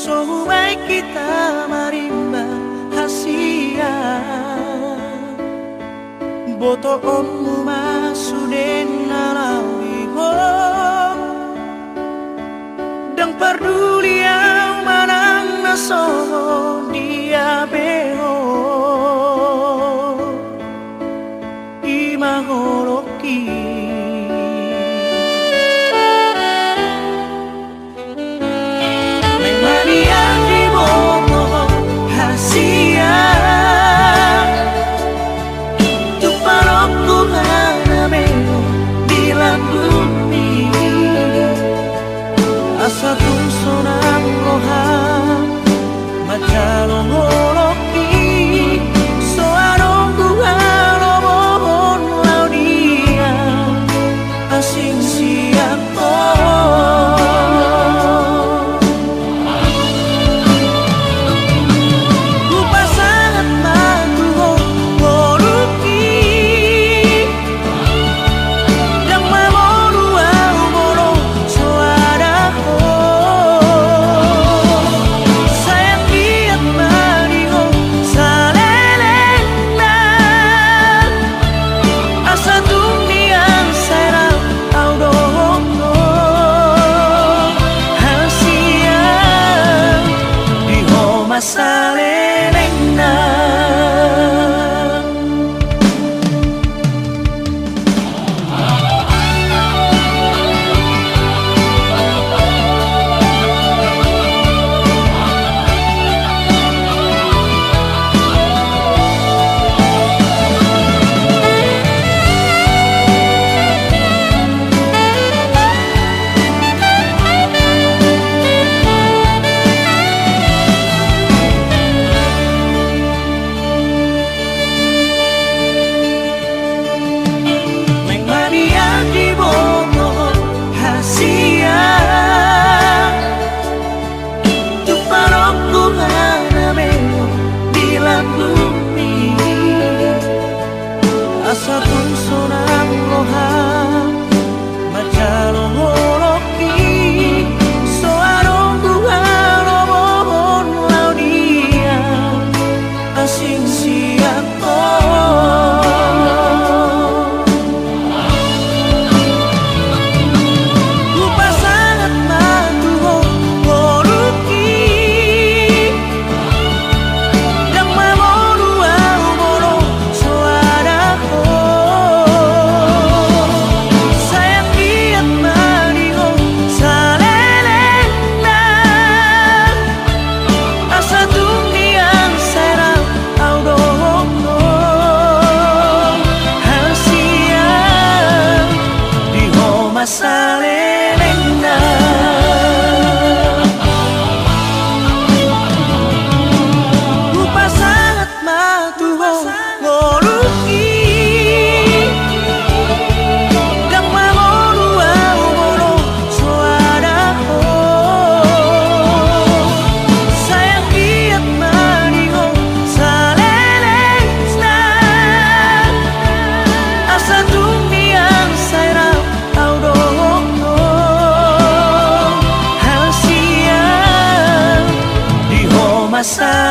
So baik kita marimba hasia boto omu masuden nalawi ho dang peduli yang manang naso dia beho imaholoki asa tung sonang loha macalong holoki so arong buhalo mohon laudia asing siapa ku pasangan matuho holoki yang mamolu au molo so asa tung sonang loha macalong holoki so arong buhalo mohon laudia asing siapa ku pasangan matuho holoki yang mamolu au molo so masalelena ku pasangat matuho holoki yang mamolu au molo so adaho sayang kiat maniho salelena asa tungniang sairau masa